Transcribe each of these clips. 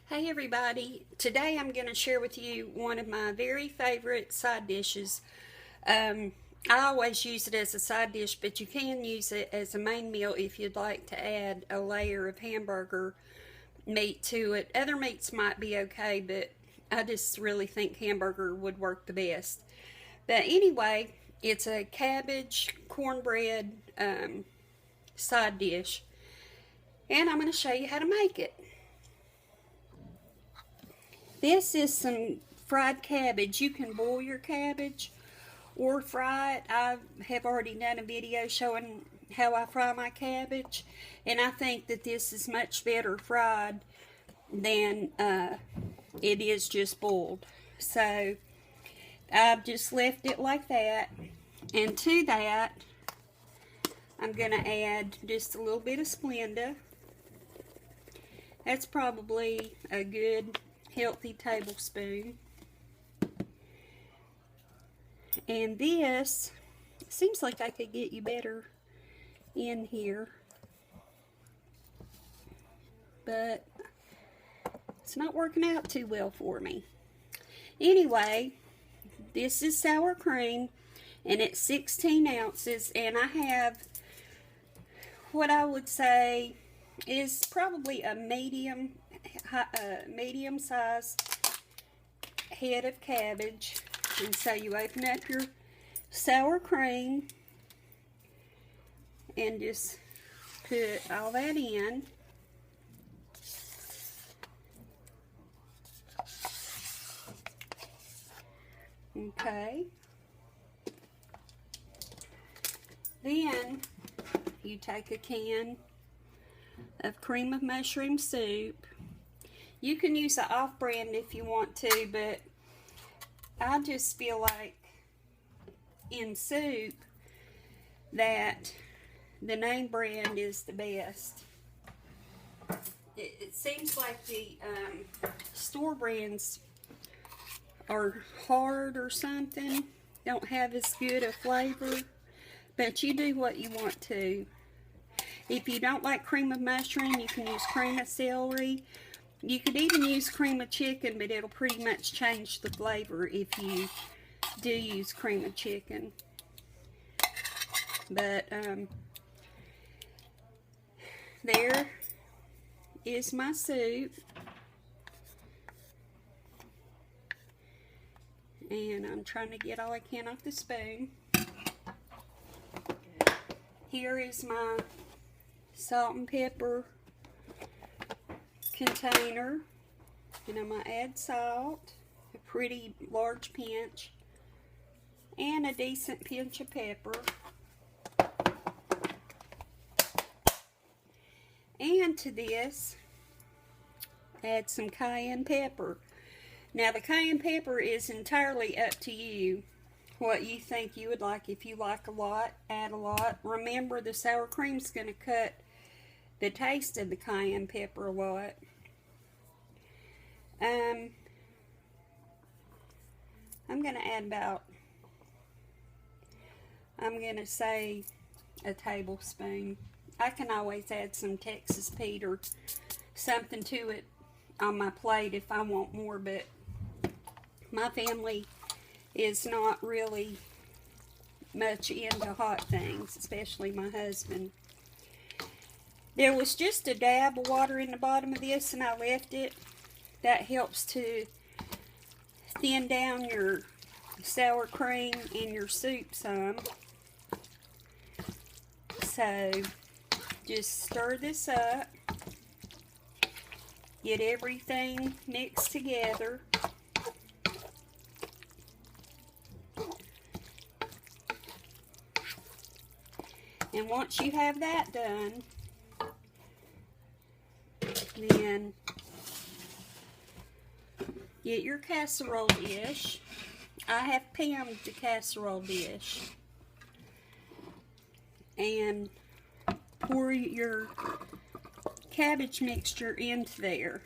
Hey everybody, today I'm going to share with you one of my very favorite side dishes. I always use it as a side dish, but you can use it as a main meal if you'd like to add a layer of hamburger meat to it. Other meats might be okay, but I just really think hamburger would work the best. But anyway, it's a cabbage cornbread side dish, and I'm going to show you how to make it. This is some fried cabbage. You can boil your cabbage or fry it. I have already done a video showing how I fry my cabbage, and I think that this is much better fried than it is just boiled. So I've just left it like that, and to that I'm going to add just a little bit of Splenda. That's probably a good healthy tablespoon. And this seems like I could get you better in here, but it's not working out too well for me. Anyway, this is sour cream, and it's 16 ounces, and I have what I would say is probably a medium size head of cabbage. And so you open up your sour cream and just put all that in. Okay. Then you take a can of cream of mushroom soup. You can use the off-brand if you want to, but I just feel like in soup that the name brand is the best. It seems like the store brands are hard or something, don't have as good a flavor, but you do what you want to. If you don't like cream of mushroom, you can use cream of celery. You could even use cream of chicken, but it'll pretty much change the flavor if you do use cream of chicken. But there is my soup. And I'm trying to get all I can off the spoon. Here is my salt and pepper container, and I'm going to add salt, a pretty large pinch, and a decent pinch of pepper. And to this, add some cayenne pepper. Now the cayenne pepper is entirely up to you, what you think you would like. If you like a lot, add a lot. Remember, the sour cream's going to cut the taste of the cayenne pepper a lot. I'm going to add about, I'm going to say a tablespoon. I can always add some Texas Pete or something to it on my plate if I want more, but my family is not really much into hot things, especially my husband. There was just a dab of water in the bottom of this, and I left it. That helps to thin down your sour cream in your soup some. So just stir this up. Get everything mixed together. And once you have that done, then get your casserole dish. I have panned the casserole dish. And pour your cabbage mixture into there.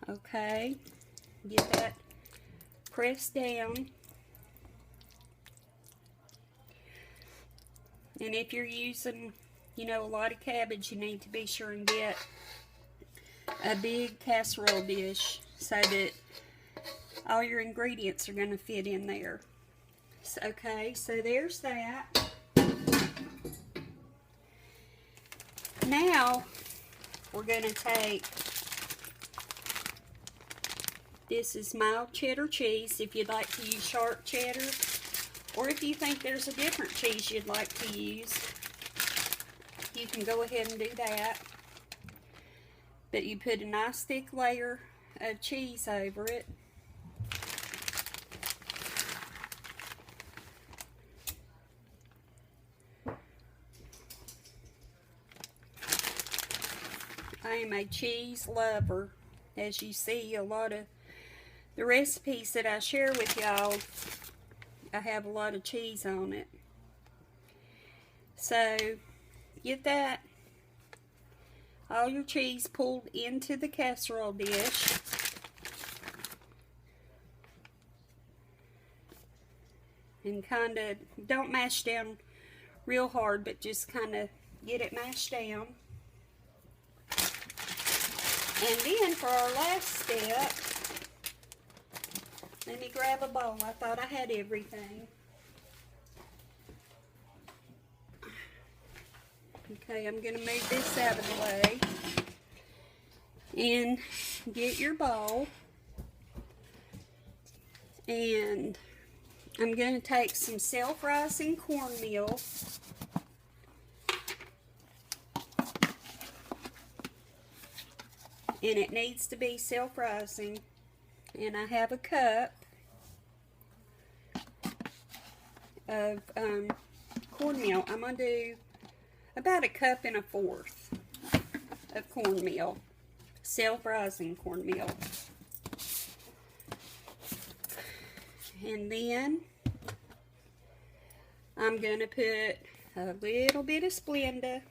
Okay, get that press down. And if you're using, you know, a lot of cabbage, you need to be sure and get a big casserole dish so that all your ingredients are going to fit in there. So, okay, so there's that. Now, we're going to take, this is mild cheddar cheese, if you'd like to use sharp cheddar, or if you think there's a different cheese you'd like to use, you can go ahead and do that. But you put a nice thick layer of cheese over it. I am a cheese lover. As you see, a lot of the recipes that I share with y'all, I have a lot of cheese on it. So, get that, all your cheese pulled into the casserole dish. And kind of, don't mash down real hard, but just kind of get it mashed down. And then for our last step, let me grab a bowl. I thought I had everything. Okay, I'm going to move this out of the way. And get your bowl. And I'm going to take some self-rising cornmeal. And it needs to be self-rising. And I have a cup of cornmeal. I'm going to do about 1.25 cups of cornmeal. Self-rising cornmeal. And then I'm going to put a little bit of Splenda.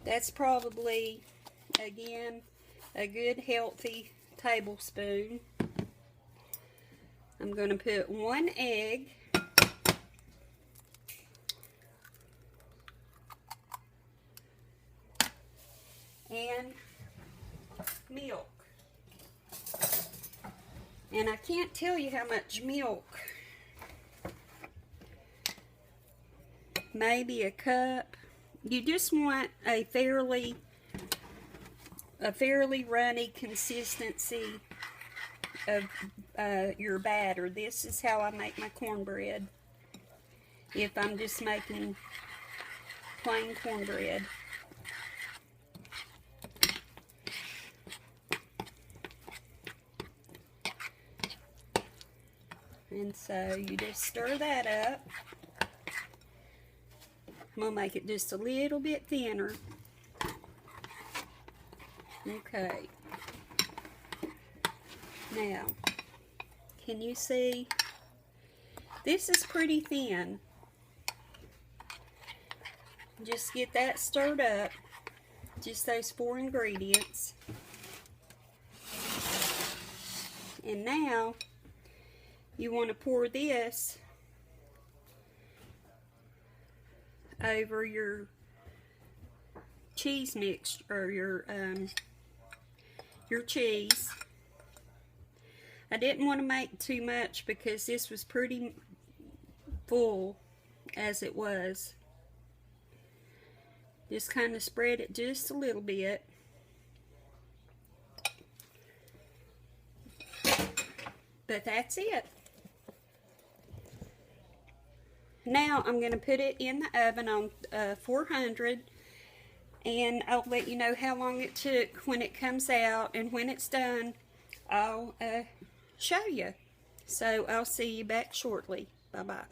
That's probably, again, a good healthy tablespoon. I'm going to put 1 egg. And milk. And I can't tell you how much milk. Maybe a cup. You just want a fairly runny consistency of your batter. This is how I make my cornbread. If I'm just making plain cornbread. And so you just stir that up. I'm going to make it just a little bit thinner. Okay. Now, can you see? This is pretty thin. Just get that stirred up. Just those 4 ingredients. And now, you want to pour this over your cheese mix, or your cheese. I didn't want to make too much because this was pretty full as it was. Just kind of spread it just a little bit. But that's it. Now I'm going to put it in the oven on 400, and I'll let you know how long it took when it comes out, and when it's done I'll show you. So I'll see you back shortly. Bye bye.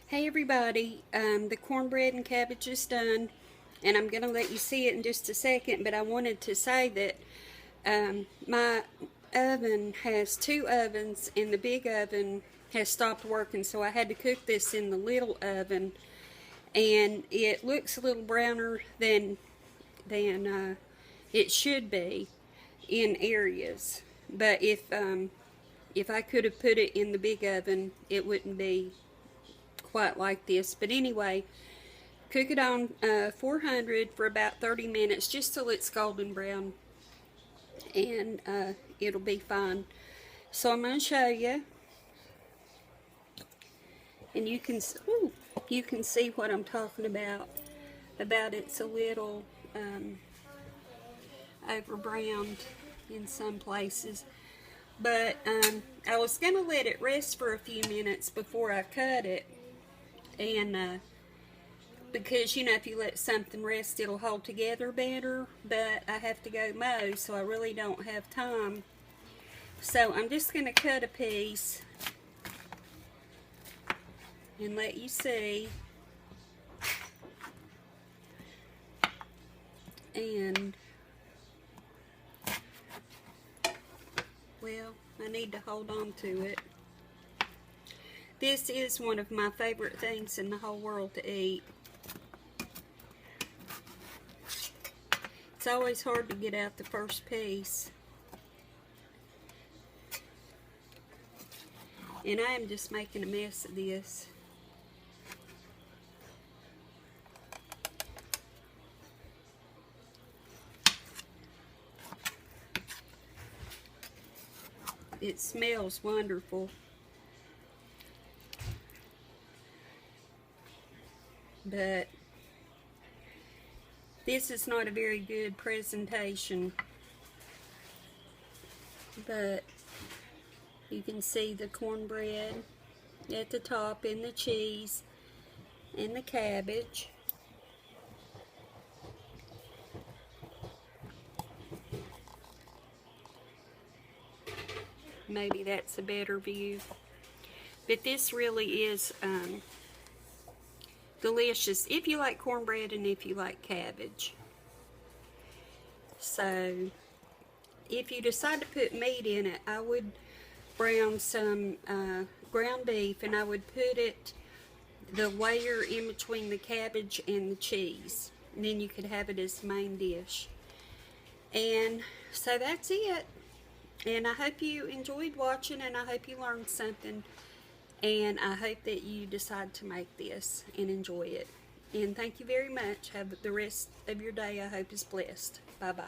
Hey everybody, the cornbread and cabbage is done, and I'm going to let you see it in just a second, but I wanted to say that my oven has 2 ovens, and the big oven has stopped working, so I had to cook this in the little oven, and it looks a little browner than it should be. in areas. But if I could have put it in the big oven, it wouldn't be quite like this. But anyway, cook it on 400 for about 30 minutes, just till it's golden brown, and it'll be fine. So I'm going to show you, and you can see what I'm talking about it's a little over browned in some places. But I was going to let it rest for a few minutes before I cut it, and because, you know, if you let something rest, it'll hold together better. But I have to go mow, so I really don't have time. So I'm just going to cut a piece and let you see. And, well, I need to hold on to it. This is one of my favorite things in the whole world to eat. It's always hard to get out the first piece. And I am just making a mess of this. It smells wonderful. But this is not a very good presentation. But you can see the cornbread at the top, and the cheese, and the cabbage. Maybe that's a better view. But this really is delicious if you like cornbread and if you like cabbage. So if you decide to put meat in it, I would brown some ground beef, and I would put it the layer in between the cabbage and the cheese, and then you could have it as the main dish. And so that's it. And I hope you enjoyed watching, and I hope you learned something, and I hope that you decide to make this and enjoy it. And thank you very much. Have the rest of your day, I hope, is blessed. Bye-bye.